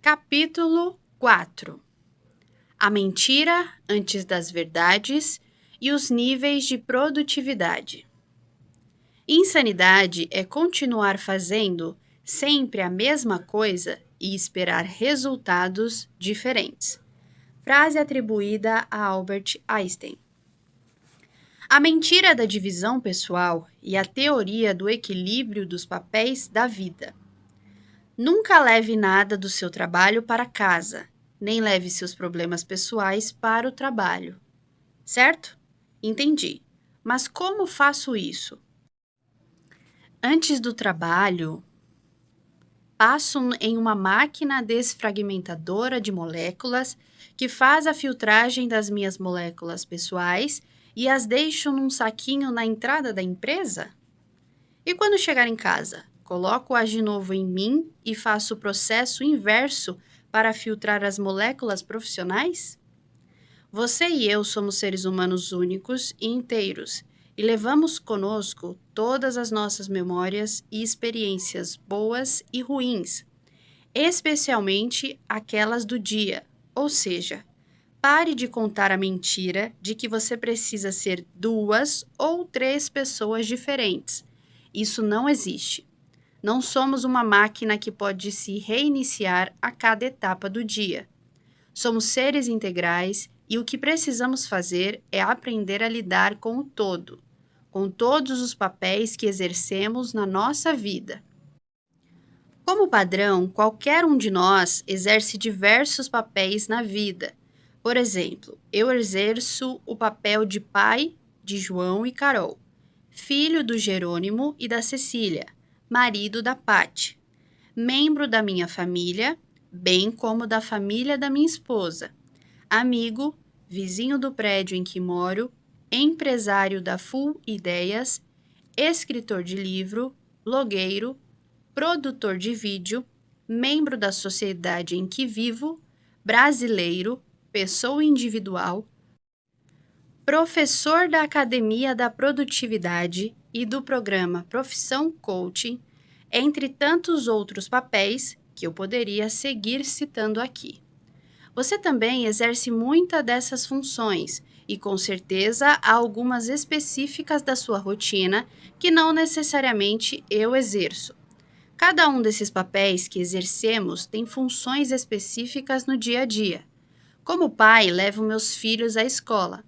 Capítulo 4: A mentira antes das verdades e os níveis de produtividade. Insanidade é continuar fazendo sempre a mesma coisa e esperar resultados diferentes. Frase atribuída a Albert Einstein. A mentira da divisão pessoal e a teoria do equilíbrio dos papéis da vida. Nunca leve nada do seu trabalho para casa, nem leve seus problemas pessoais para o trabalho. Certo? Entendi. Mas como faço isso? Antes do trabalho, passo em uma máquina desfragmentadora de moléculas que faz a filtragem das minhas moléculas pessoais e as deixo num saquinho na entrada da empresa? E quando chegar em casa, coloco-as de novo em mim e faço o processo inverso para filtrar as moléculas profissionais? Você e eu somos seres humanos únicos e inteiros e levamos conosco todas as nossas memórias e experiências boas e ruins, especialmente aquelas do dia, ou seja, pare de contar a mentira de que você precisa ser 2 ou 3 pessoas diferentes. Isso não existe. Não somos uma máquina que pode se reiniciar a cada etapa do dia. Somos seres integrais e o que precisamos fazer é aprender a lidar com o todo, com todos os papéis que exercemos na nossa vida. Como padrão, qualquer um de nós exerce diversos papéis na vida. Por exemplo, eu exerço o papel de pai de João e Carol, filho do Jerônimo e da Cecília, marido da Pati, membro da minha família, bem como da família da minha esposa, amigo, vizinho do prédio em que moro, empresário da Full Ideias, escritor de livro, blogueiro, produtor de vídeo, membro da sociedade em que vivo, brasileiro, pessoa individual, professor da Academia da Produtividade e do programa Profissão Coaching, entre tantos outros papéis que eu poderia seguir citando aqui. Você também exerce muitas dessas funções e, com certeza, há algumas específicas da sua rotina que não necessariamente eu exerço. Cada um desses papéis que exercemos tem funções específicas no dia a dia. Como pai, levo meus filhos à escola.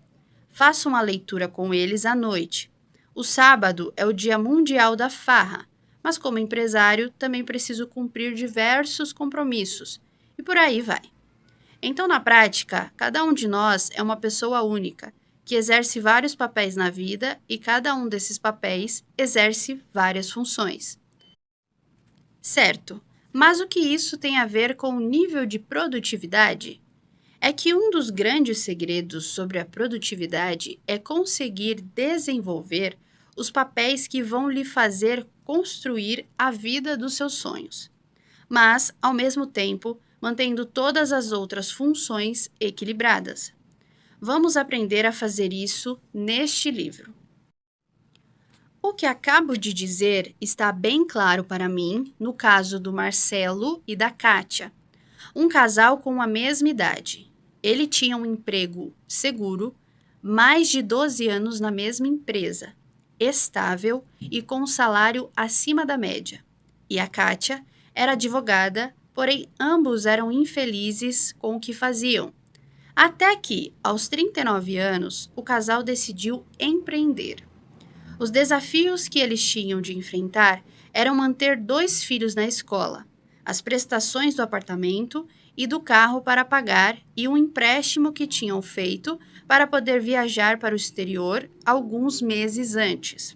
Faço uma leitura com eles à noite. O sábado é o Dia Mundial da Farra, mas como empresário também preciso cumprir diversos compromissos, e por aí vai. Então, na prática, cada um de nós é uma pessoa única, que exerce vários papéis na vida e cada um desses papéis exerce várias funções. Certo, mas o que isso tem a ver com o nível de produtividade? É que um dos grandes segredos sobre a produtividade é conseguir desenvolver os papéis que vão lhe fazer construir a vida dos seus sonhos, mas, ao mesmo tempo, mantendo todas as outras funções equilibradas. Vamos aprender a fazer isso neste livro. O que acabo de dizer está bem claro para mim no caso do Marcelo e da Kátia, um casal com a mesma idade. Ele tinha um emprego seguro, mais de 12 anos na mesma empresa, estável e com um salário acima da média. E a Kátia era advogada, porém ambos eram infelizes com o que faziam. Até que, aos 39 anos, o casal decidiu empreender. Os desafios que eles tinham de enfrentar eram manter 2 filhos na escola, as prestações do apartamento e do carro para pagar e um empréstimo que tinham feito para poder viajar para o exterior alguns meses antes.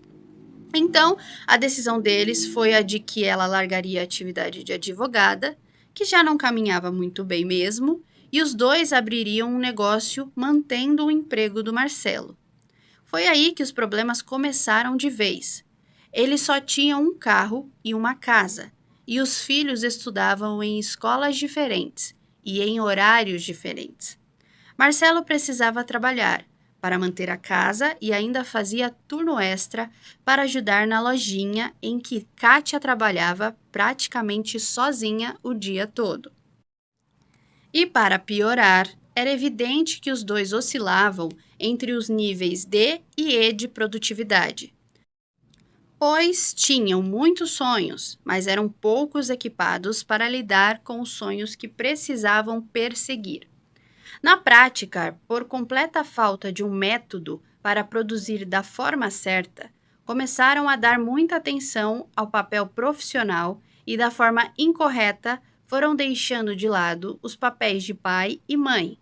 Então, a decisão deles foi a de que ela largaria a atividade de advogada, que já não caminhava muito bem mesmo, e os 2 abririam um negócio mantendo o emprego do Marcelo. Foi aí que os problemas começaram de vez. Ele só tinha um carro e uma casa, e os filhos estudavam em escolas diferentes e em horários diferentes. Marcelo precisava trabalhar para manter a casa e ainda fazia turno extra para ajudar na lojinha em que Kátia trabalhava praticamente sozinha o dia todo. E para piorar, era evidente que os dois oscilavam entre os níveis D e E de produtividade, pois tinham muitos sonhos, mas eram poucos equipados para lidar com os sonhos que precisavam perseguir. Na prática, por completa falta de um método para produzir da forma certa, começaram a dar muita atenção ao papel profissional e, da forma incorreta, foram deixando de lado os papéis de pai e mãe,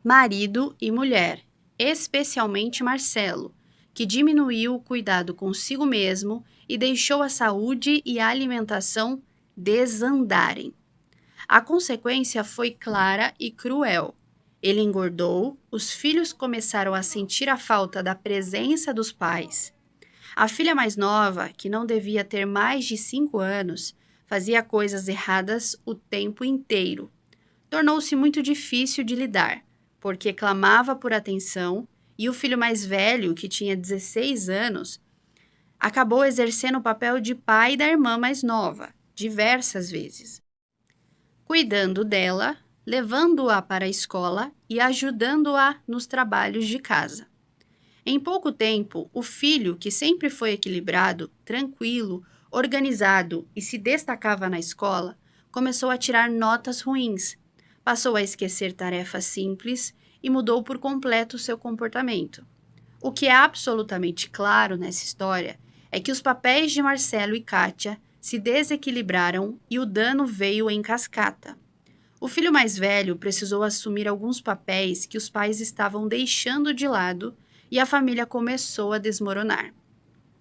marido e mulher, especialmente Marcelo, que diminuiu o cuidado consigo mesmo e deixou a saúde e a alimentação desandarem. A consequência foi clara e cruel. Ele engordou, os filhos começaram a sentir a falta da presença dos pais. A filha mais nova, que não devia ter mais de 5 anos, fazia coisas erradas o tempo inteiro. Tornou-se muito difícil de lidar, porque clamava por atenção, e o filho mais velho, que tinha 16 anos, acabou exercendo o papel de pai da irmã mais nova, diversas vezes, cuidando dela, levando-a para a escola e ajudando-a nos trabalhos de casa. Em pouco tempo, o filho, que sempre foi equilibrado, tranquilo, organizado e se destacava na escola, começou a tirar notas ruins, passou a esquecer tarefas simples e mudou por completo seu comportamento. O que é absolutamente claro nessa história é que os papéis de Marcelo e Kátia se desequilibraram e o dano veio em cascata. O filho mais velho precisou assumir alguns papéis que os pais estavam deixando de lado e a família começou a desmoronar.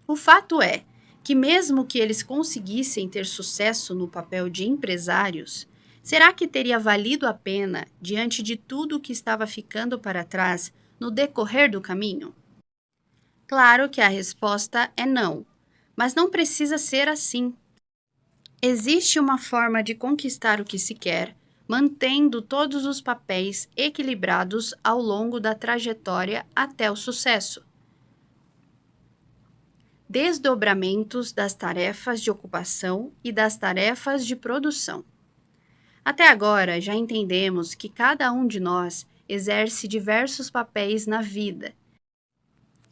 O fato é que, mesmo que eles conseguissem ter sucesso no papel de empresários, será que teria valido a pena diante de tudo o que estava ficando para trás no decorrer do caminho? Claro que a resposta é não, mas não precisa ser assim. Existe uma forma de conquistar o que se quer, mantendo todos os papéis equilibrados ao longo da trajetória até o sucesso. Desdobramentos das tarefas de ocupação e das tarefas de produção. Até agora, já entendemos que cada um de nós exerce diversos papéis na vida,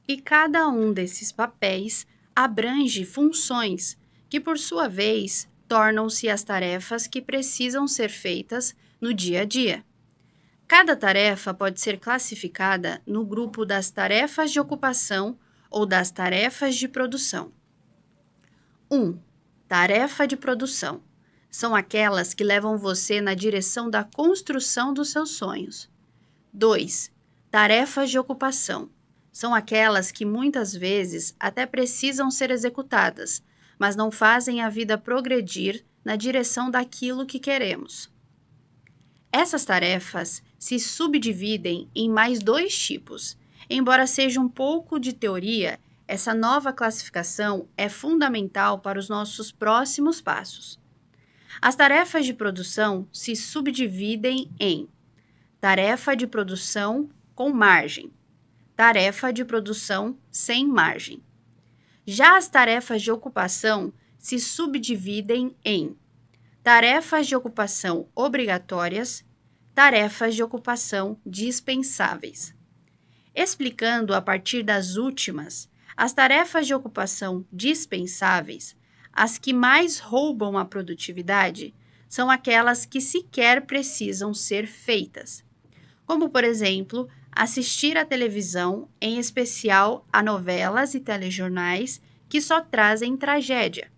e cada um desses papéis abrange funções que, por sua vez, tornam-se as tarefas que precisam ser feitas no dia a dia. Cada tarefa pode ser classificada no grupo das tarefas de ocupação ou das tarefas de produção. 1. Tarefa de produção. São aquelas que levam você na direção da construção dos seus sonhos. 2. Tarefas de ocupação. São aquelas que muitas vezes até precisam ser executadas, mas não fazem a vida progredir na direção daquilo que queremos. Essas tarefas se subdividem em mais 2 tipos. Embora seja um pouco de teoria, essa nova classificação é fundamental para os nossos próximos passos. As tarefas de produção se subdividem em tarefa de produção com margem, tarefa de produção sem margem. Já as tarefas de ocupação se subdividem em tarefas de ocupação obrigatórias, tarefas de ocupação dispensáveis. Explicando a partir das últimas, as tarefas de ocupação dispensáveis, as que mais roubam a produtividade, são aquelas que sequer precisam ser feitas, como, por exemplo, assistir à televisão, em especial a novelas e telejornais que só trazem tragédia.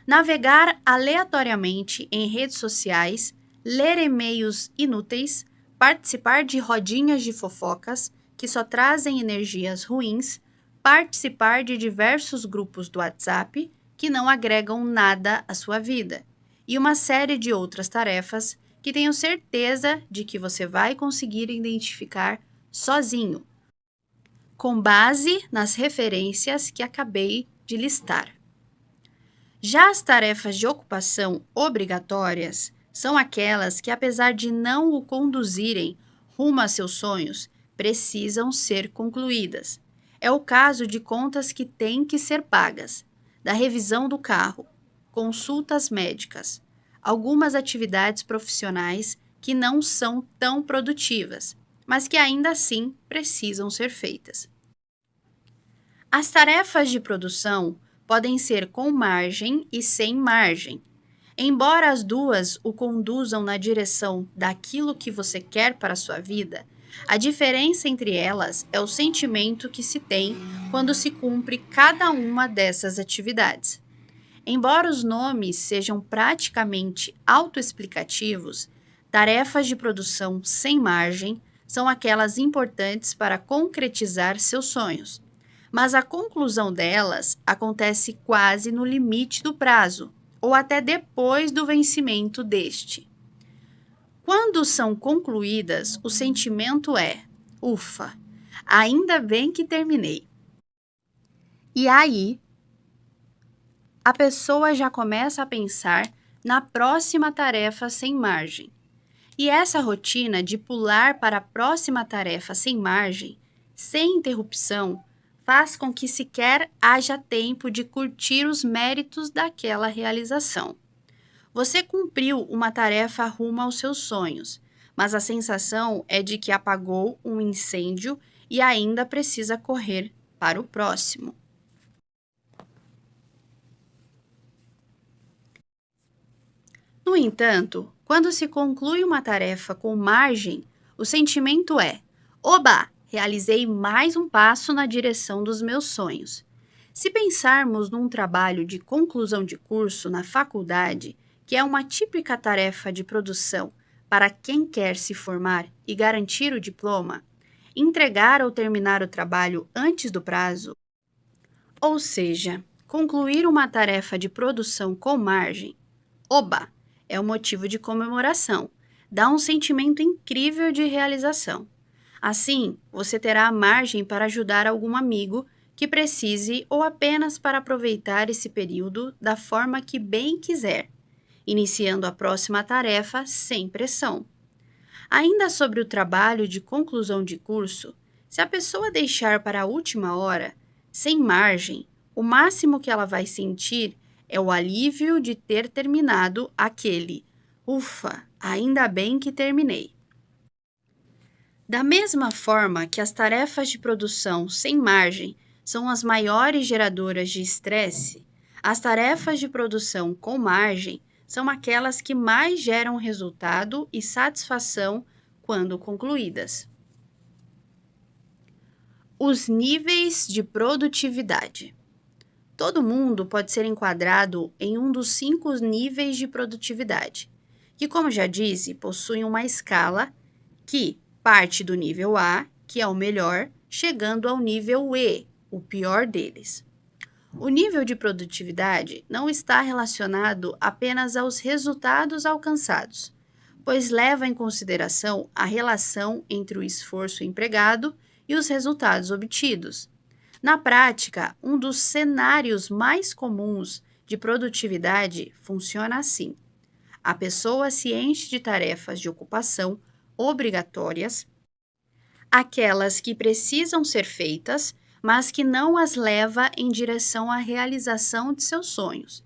Navegar aleatoriamente em redes sociais, ler e-mails inúteis, participar de rodinhas de fofocas que só trazem energias ruins, participar de diversos grupos do WhatsApp que não agregam nada à sua vida, e uma série de outras tarefas que tenho certeza de que você vai conseguir identificar sozinho, com base nas referências que acabei de listar. Já as tarefas de ocupação obrigatórias são aquelas que, apesar de não o conduzirem rumo a seus sonhos, precisam ser concluídas. É o caso de contas que têm que ser pagas, da revisão do carro, consultas médicas, algumas atividades profissionais que não são tão produtivas, mas que ainda assim precisam ser feitas. As tarefas de produção podem ser com margem e sem margem. Embora as duas o conduzam na direção daquilo que você quer para a sua vida, a diferença entre elas é o sentimento que se tem quando se cumpre cada uma dessas atividades. Embora os nomes sejam praticamente autoexplicativos, tarefas de produção sem margem são aquelas importantes para concretizar seus sonhos, mas a conclusão delas acontece quase no limite do prazo, ou até depois do vencimento deste. Quando são concluídas, o sentimento é: ufa, ainda bem que terminei. E aí, a pessoa já começa a pensar na próxima tarefa sem margem. E essa rotina de pular para a próxima tarefa sem margem, sem interrupção, faz com que sequer haja tempo de curtir os méritos daquela realização. Você cumpriu uma tarefa rumo aos seus sonhos, mas a sensação é de que apagou um incêndio e ainda precisa correr para o próximo. No entanto, quando se conclui uma tarefa com margem, o sentimento é: oba! Realizei mais um passo na direção dos meus sonhos. Se pensarmos num trabalho de conclusão de curso na faculdade, que é uma típica tarefa de produção para quem quer se formar e garantir o diploma, entregar ou terminar o trabalho antes do prazo, ou seja, concluir uma tarefa de produção com margem, oba! É um motivo de comemoração, dá um sentimento incrível de realização. Assim, você terá margem para ajudar algum amigo que precise ou apenas para aproveitar esse período da forma que bem quiser, iniciando a próxima tarefa sem pressão. Ainda sobre o trabalho de conclusão de curso, se a pessoa deixar para a última hora, sem margem, o máximo que ela vai sentir é o alívio de ter terminado aquele "ufa, ainda bem que terminei". Da mesma forma que as tarefas de produção sem margem são as maiores geradoras de estresse, as tarefas de produção com margem são aquelas que mais geram resultado e satisfação quando concluídas. Os níveis de produtividade. Todo mundo pode ser enquadrado em um dos 5 níveis de produtividade, que, como já disse, possuem uma escala que parte do nível A, que é o melhor, chegando ao nível E, o pior deles. O nível de produtividade não está relacionado apenas aos resultados alcançados, pois leva em consideração a relação entre o esforço empregado e os resultados obtidos. Na prática, um dos cenários mais comuns de produtividade funciona assim: a pessoa se enche de tarefas de ocupação obrigatórias, aquelas que precisam ser feitas, mas que não as leva em direção à realização de seus sonhos.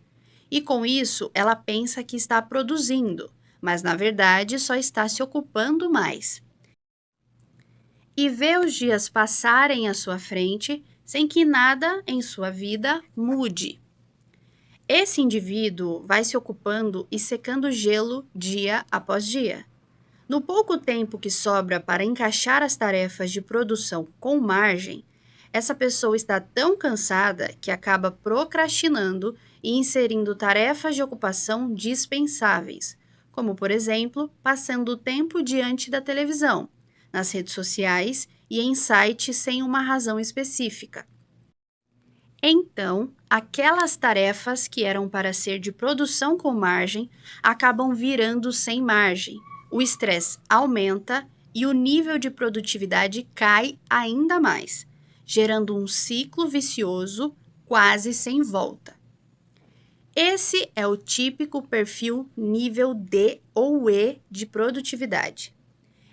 E com isso, ela pensa que está produzindo, mas na verdade só está se ocupando mais. E vê os dias passarem à sua frente sem que nada em sua vida mude. Esse indivíduo vai se ocupando e secando gelo dia após dia. No pouco tempo que sobra para encaixar as tarefas de produção com margem, essa pessoa está tão cansada que acaba procrastinando e inserindo tarefas de ocupação dispensáveis, como, por exemplo, passando o tempo diante da televisão, nas redes sociais e em sites sem uma razão específica. Então, aquelas tarefas que eram para ser de produção com margem acabam virando sem margem. O estresse aumenta e o nível de produtividade cai ainda mais, gerando um ciclo vicioso quase sem volta. Esse é o típico perfil nível D ou E de produtividade.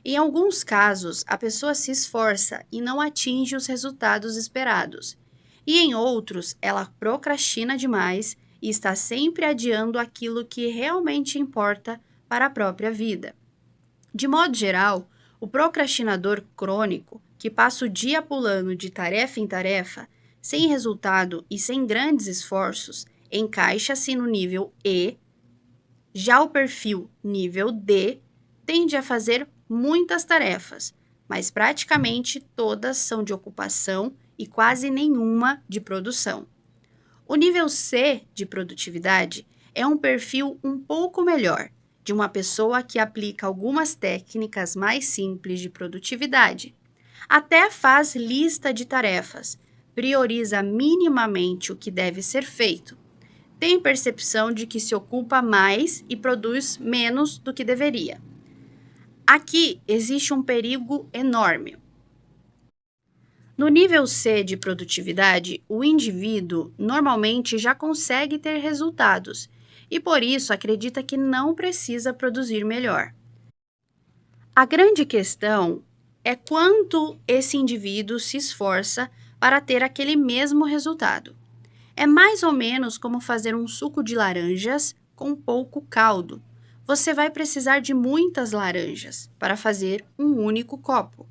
Em alguns casos, a pessoa se esforça e não atinge os resultados esperados, e em outros, ela procrastina demais e está sempre adiando aquilo que realmente importa para a própria vida. De modo geral, o procrastinador crônico, que passa o dia pulando de tarefa em tarefa, sem resultado e sem grandes esforços, encaixa-se no nível E. Já o perfil nível D tende a fazer muitas tarefas, mas praticamente todas são de ocupação e quase nenhuma de produção. O nível C de produtividade é um perfil um pouco melhor, de uma pessoa que aplica algumas técnicas mais simples de produtividade. Até faz lista de tarefas, prioriza minimamente o que deve ser feito, tem percepção de que se ocupa mais e produz menos do que deveria. Aqui existe um perigo enorme. No nível C de produtividade, o indivíduo normalmente já consegue ter resultados e por isso acredita que não precisa produzir melhor. A grande questão é quanto esse indivíduo se esforça para ter aquele mesmo resultado. É mais ou menos como fazer um suco de laranjas com pouco caldo. Você vai precisar de muitas laranjas para fazer um único copo.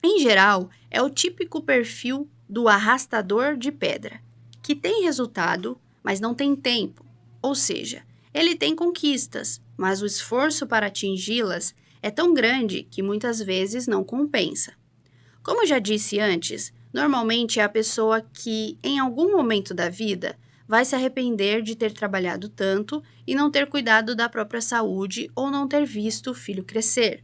Em geral, é o típico perfil do arrastador de pedra, que tem resultado, mas não tem tempo. Ou seja, ele tem conquistas, mas o esforço para atingi-las é tão grande que muitas vezes não compensa. Como já disse antes, normalmente é a pessoa que, em algum momento da vida, vai se arrepender de ter trabalhado tanto e não ter cuidado da própria saúde ou não ter visto o filho crescer.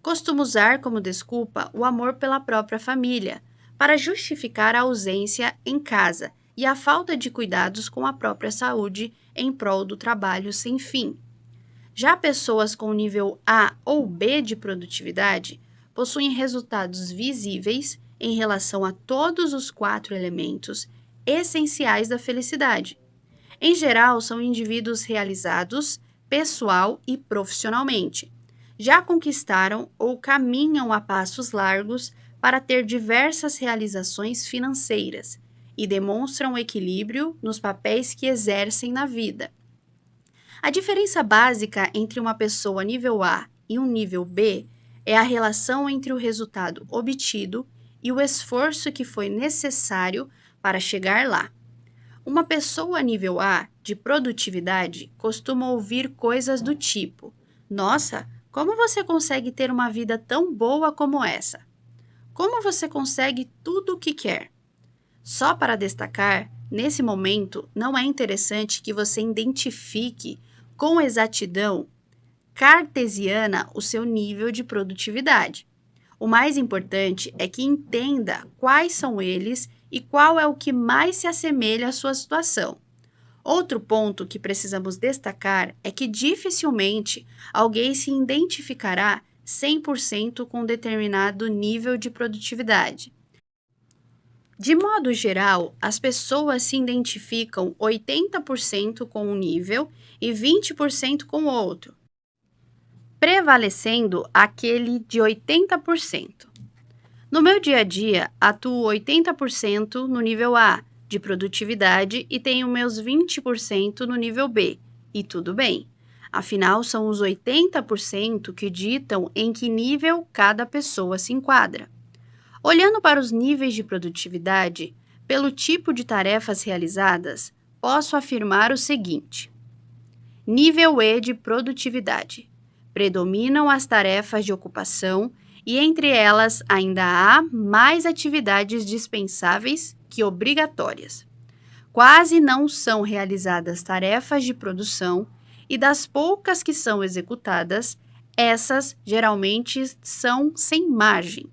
Costuma usar como desculpa o amor pela própria família, para justificar a ausência em casa e a falta de cuidados com a própria saúde em prol do trabalho sem fim. Já pessoas com nível A ou B de produtividade possuem resultados visíveis em relação a todos os 4 elementos essenciais da felicidade. Em geral, são indivíduos realizados pessoal e profissionalmente. Já conquistaram ou caminham a passos largos para ter diversas realizações financeiras e demonstram equilíbrio nos papéis que exercem na vida. A diferença básica entre uma pessoa nível A e um nível B é a relação entre o resultado obtido e o esforço que foi necessário para chegar lá. Uma pessoa nível A de produtividade costuma ouvir coisas do tipo: "Nossa, como você consegue ter uma vida tão boa como essa? Como você consegue tudo o que quer?" Só para destacar, nesse momento, não é interessante que você identifique com exatidão cartesiana o seu nível de produtividade. O mais importante é que entenda quais são eles e qual é o que mais se assemelha à sua situação. Outro ponto que precisamos destacar é que dificilmente alguém se identificará 100% com determinado nível de produtividade. De modo geral, as pessoas se identificam 80% com um nível e 20% com o outro, prevalecendo aquele de 80%. No meu dia a dia, atuo 80% no nível A de produtividade e tenho meus 20% no nível B, e tudo bem. Afinal, são os 80% que ditam em que nível cada pessoa se enquadra. Olhando para os níveis de produtividade, pelo tipo de tarefas realizadas, posso afirmar o seguinte: nível E de produtividade. Predominam as tarefas de ocupação e entre elas ainda há mais atividades dispensáveis que obrigatórias. Quase não são realizadas tarefas de produção e das poucas que são executadas, essas geralmente são sem margem.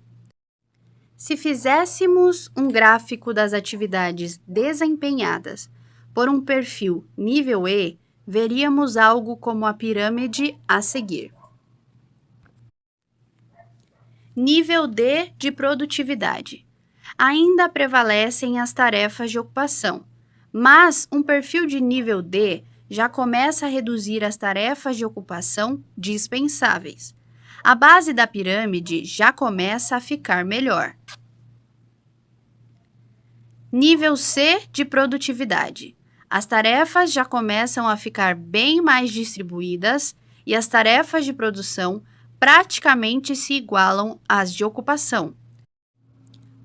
Se fizéssemos um gráfico das atividades desempenhadas por um perfil nível E, veríamos algo como a pirâmide a seguir. Nível D de produtividade. Ainda prevalecem as tarefas de ocupação, mas um perfil de nível D já começa a reduzir as tarefas de ocupação dispensáveis. A base da pirâmide já começa a ficar melhor. Nível C de produtividade. As tarefas já começam a ficar bem mais distribuídas e as tarefas de produção praticamente se igualam às de ocupação.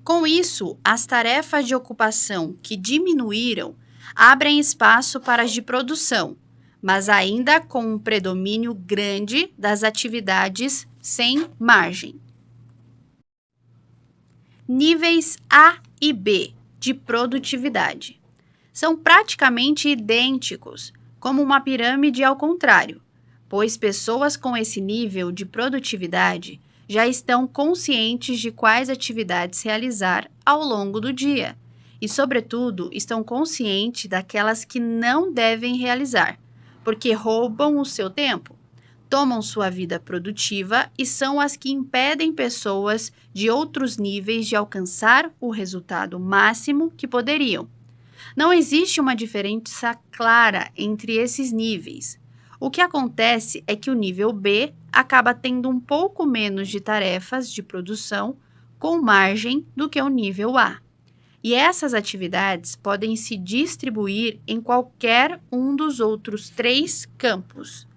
Com isso, as tarefas de ocupação que diminuíram abrem espaço para as de produção, mas ainda com um predomínio grande das atividades sem margem. Níveis A e B de produtividade são praticamente idênticos, como uma pirâmide ao contrário, pois pessoas com esse nível de produtividade já estão conscientes de quais atividades realizar ao longo do dia e, sobretudo, estão conscientes daquelas que não devem realizar, porque roubam o seu tempo, tomam sua vida produtiva e são as que impedem pessoas de outros níveis de alcançar o resultado máximo que poderiam. Não existe uma diferença clara entre esses níveis. O que acontece é que o nível B acaba tendo um pouco menos de tarefas de produção com margem do que o nível A. E essas atividades podem se distribuir em qualquer um dos outros 3 campos.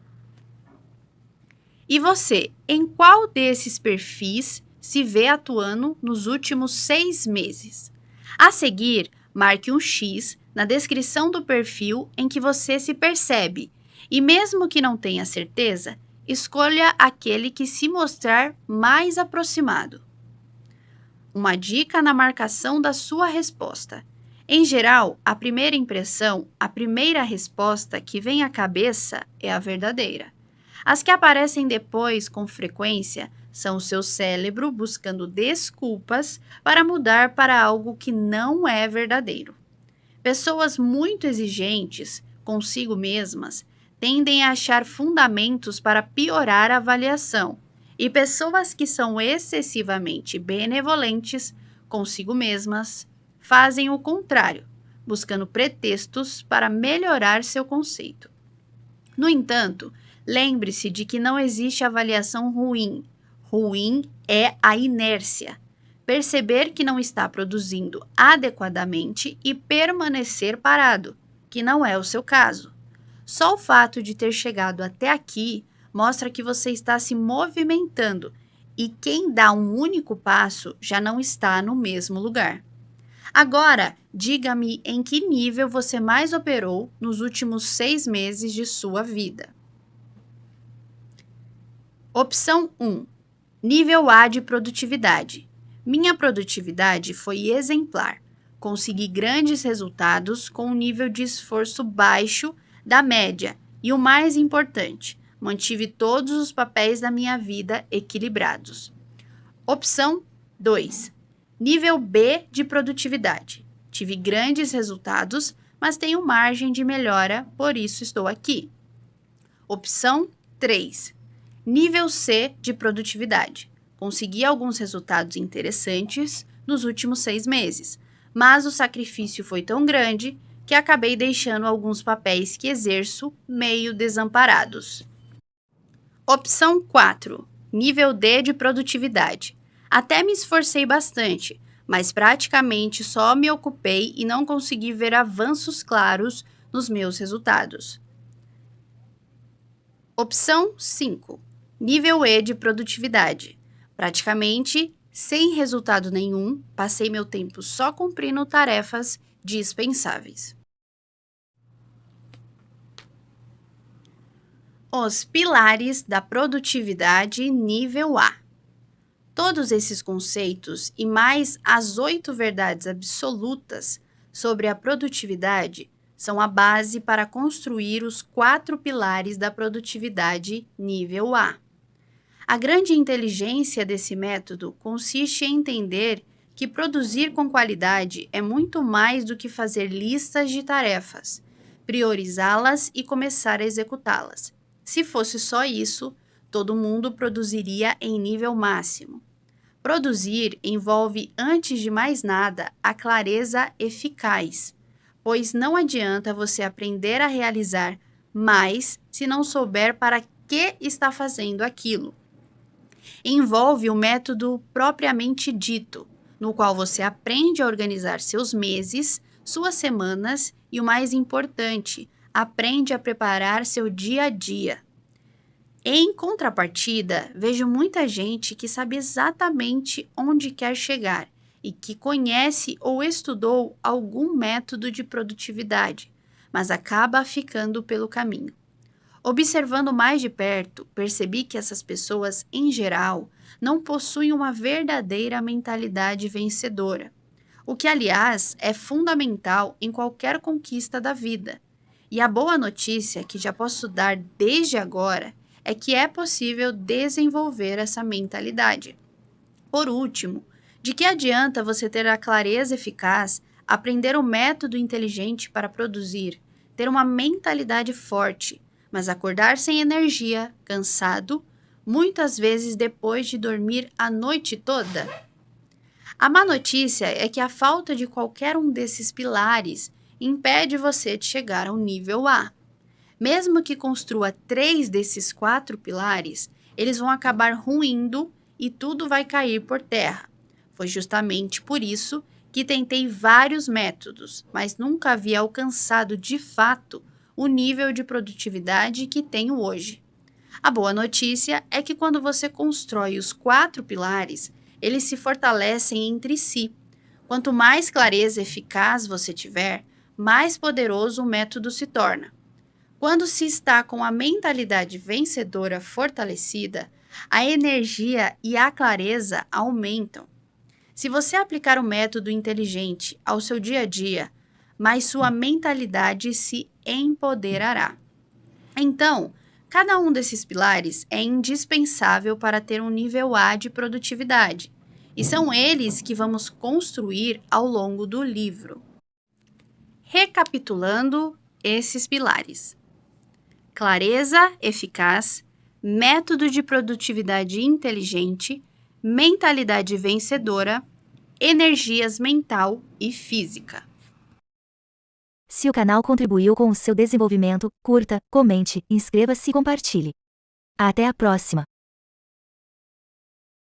E você, em qual desses perfis se vê atuando nos últimos 6 meses? A seguir, marque um X na descrição do perfil em que você se percebe e, mesmo que não tenha certeza, escolha aquele que se mostrar mais aproximado. Uma dica na marcação da sua resposta. Em geral, a primeira impressão, a primeira resposta que vem à cabeça é a verdadeira. As que aparecem depois com frequência são o seu cérebro buscando desculpas para mudar para algo que não é verdadeiro. Pessoas muito exigentes consigo mesmas tendem a achar fundamentos para piorar a avaliação, e pessoas que são excessivamente benevolentes consigo mesmas fazem o contrário, buscando pretextos para melhorar seu conceito. No entanto, lembre-se de que não existe avaliação ruim. Ruim é a inércia. Perceber que não está produzindo adequadamente e permanecer parado, que não é o seu caso. Só o fato de ter chegado até aqui mostra que você está se movimentando e quem dá um único passo já não está no mesmo lugar. Agora, diga-me em que nível você mais operou nos últimos 6 meses de sua vida. Opção 1. Nível A de produtividade. Minha produtividade foi exemplar. Consegui grandes resultados com um nível de esforço baixo da média e, o mais importante, mantive todos os papéis da minha vida equilibrados. Opção 2. Nível B de produtividade. Tive grandes resultados, mas tenho margem de melhora, por isso estou aqui. Opção 3. Nível C de produtividade. Consegui alguns resultados interessantes nos últimos 6 meses, mas o sacrifício foi tão grande que acabei deixando alguns papéis que exerço meio desamparados. Opção 4. Nível D de produtividade. Até me esforcei bastante, mas praticamente só me ocupei e não consegui ver avanços claros nos meus resultados. Opção 5. Nível E de produtividade. Praticamente sem resultado nenhum, passei meu tempo só cumprindo tarefas dispensáveis. Os pilares da produtividade nível A. Todos esses conceitos e mais as 8 verdades absolutas sobre a produtividade são a base para construir os 4 pilares da produtividade nível A. A grande inteligência desse método consiste em entender que produzir com qualidade é muito mais do que fazer listas de tarefas, priorizá-las e começar a executá-las. Se fosse só isso, todo mundo produziria em nível máximo. Produzir envolve, antes de mais nada, a clareza eficaz, pois não adianta você aprender a realizar mais se não souber para que está fazendo aquilo. Envolve o método propriamente dito, no qual você aprende a organizar seus meses, suas semanas e, o mais importante, aprende a preparar seu dia a dia. Em contrapartida, vejo muita gente que sabe exatamente onde quer chegar e que conhece ou estudou algum método de produtividade, mas acaba ficando pelo caminho. Observando mais de perto, percebi que essas pessoas, em geral, não possuem uma verdadeira mentalidade vencedora, o que, aliás, é fundamental em qualquer conquista da vida. E a boa notícia que já posso dar desde agora é que é possível desenvolver essa mentalidade. Por último, de que adianta você ter a clareza eficaz, aprender um método inteligente para produzir, ter uma mentalidade forte, mas acordar sem energia, cansado, muitas vezes depois de dormir a noite toda? A má notícia é que a falta de qualquer um desses pilares impede você de chegar ao nível A. Mesmo que construa 3 desses 4 pilares, eles vão acabar ruindo e tudo vai cair por terra. Foi justamente por isso que tentei vários métodos, mas nunca havia alcançado de fato o nível de produtividade que tenho hoje. A boa notícia é que quando você constrói os 4 pilares, eles se fortalecem entre si. Quanto mais clareza eficaz você tiver, mais poderoso o método se torna. Quando se está com a mentalidade vencedora fortalecida, a energia e a clareza aumentam. Se você aplicar o método inteligente ao seu dia a dia, mais sua mentalidade se empoderará. Então, cada um desses pilares é indispensável para ter um nível A de produtividade, e são eles que vamos construir ao longo do livro. Recapitulando esses pilares: clareza eficaz, método de produtividade inteligente, mentalidade vencedora, energias mental e física. Se o canal contribuiu com o seu desenvolvimento, curta, comente, inscreva-se e compartilhe. Até a próxima!